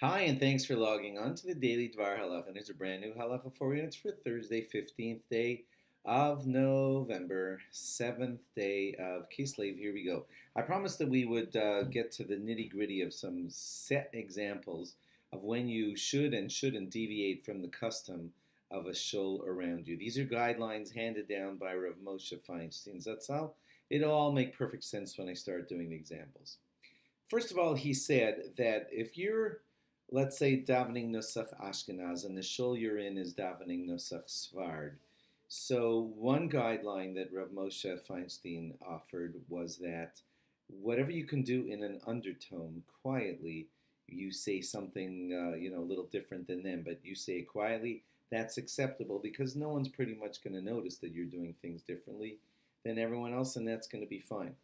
Hi, and thanks for logging on to the Daily DVAR Halacha. And here's a brand new halacha for you. And it's for Thursday, 15th day of November, 7th day of Kislev. Here we go. I promised that we would get to the nitty gritty of some set examples of when you should and shouldn't deviate from the custom of a shul around you. These are guidelines handed down by Rav Moshe Feinstein Zatzal. It'll all make perfect sense when I start doing the examples. First of all, he said that if you're, let's say, davening Nusach Ashkenaz and the shul you're in is davening Nusach Sfard. So one guideline that Rav Moshe Feinstein offered was that whatever you can do in an undertone, quietly, you say something, a little different than them, but you say it quietly, that's acceptable because no one's pretty much going to notice that you're doing things differently than everyone else, and that's going to be fine.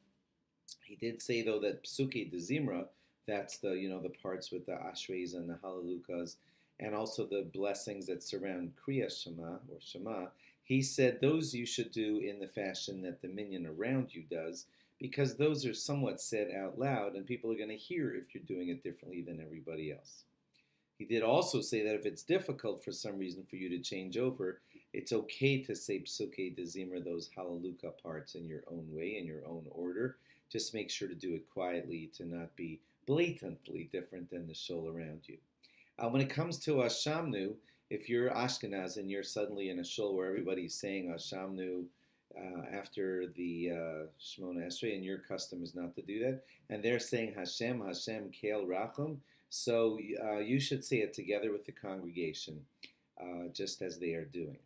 He did say though that Psuke de Zimra, that's the parts with the ashreis and the halalukas, and also the blessings that surround Kriya Shema or Shema. He said those you should do in the fashion that the minyan around you does, because those are somewhat said out loud, and people are going to hear if you're doing it differently than everybody else. He did also say that if it's difficult for some reason for you to change over, it's okay to say Psuke de Zimra, those halaluka parts, in your own way, in your own order. Just make sure to do it quietly to not be blatantly different than the shul around you. When it comes to Ashamnu, if you're Ashkenaz and you're suddenly in a shul where everybody's saying Ashamnu after the Shmona Esrei, and your custom is not to do that, and they're saying Hashem, Hashem, Keil Rachum, so you should say it together with the congregation, just as they are doing.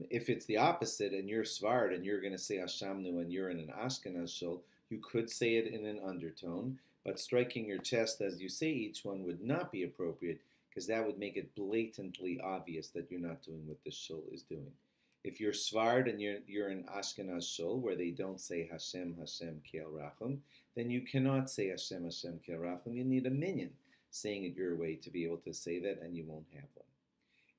If it's the opposite and you're Sfard and you're going to say Ashamnu and you're in an Ashkenaz shul, you could say it in an undertone, but striking your chest as you say each one would not be appropriate because that would make it blatantly obvious that you're not doing what the shul is doing. If you're Sfard and you're in Ashkenaz shul where they don't say Hashem, Hashem, Keil Rachum, then you cannot say Hashem, Hashem, Keil Rachum. You need a minyan saying it your way to be able to say that, and you won't have one.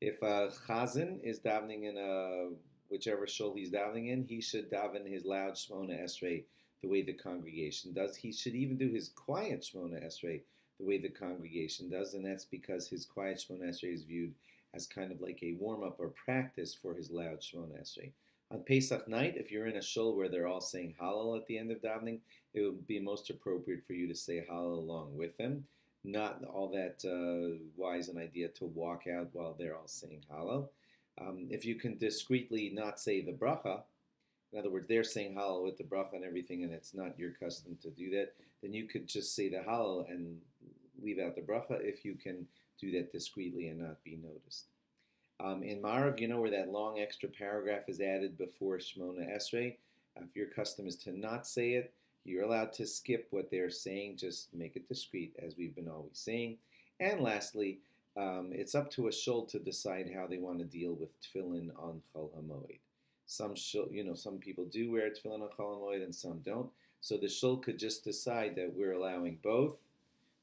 If a chazan is davening in whichever shul he's davening in, he should daven his loud Shmona Esrei the way the congregation does. He should even do his quiet Shmona Esrei the way the congregation does, and that's because his quiet Shmona Esrei is viewed as kind of like a warm-up or practice for his loud Shmona Esrei. On Pesach night, if you're in a shul where they're all saying Hallel at the end of davening, it would be most appropriate for you to say Hallel along with them. Not all that wise an idea to walk out while they're all saying Hallel. If you can discreetly not say the bracha, in other words, they're saying Hallel with the bracha and everything, and it's not your custom to do that, then you could just say the Hallel and leave out the bracha if you can do that discreetly and not be noticed. In Marav, where that long extra paragraph is added before Shmona Esrei, if your custom is to not say it, you're allowed to skip what they're saying, just make it discreet, as we've been always saying. And lastly, it's up to a shul to decide how they want to deal with tefillin on Chol HaMoed. Some people do wear tefillin on Chol HaMoed and some don't. So the shul could just decide that we're allowing both.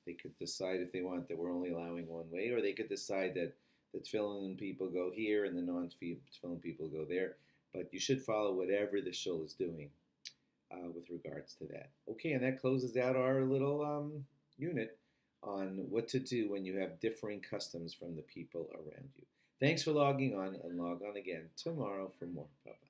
They could decide if they want that we're only allowing one way, or they could decide that the tefillin people go here and the non-tefillin people go there. But you should follow whatever the shul is doing with regards to that. Okay, and that closes out our little unit on what to do when you have differing customs from the people around you. Thanks for logging on, and log on again tomorrow for more. Bye-bye.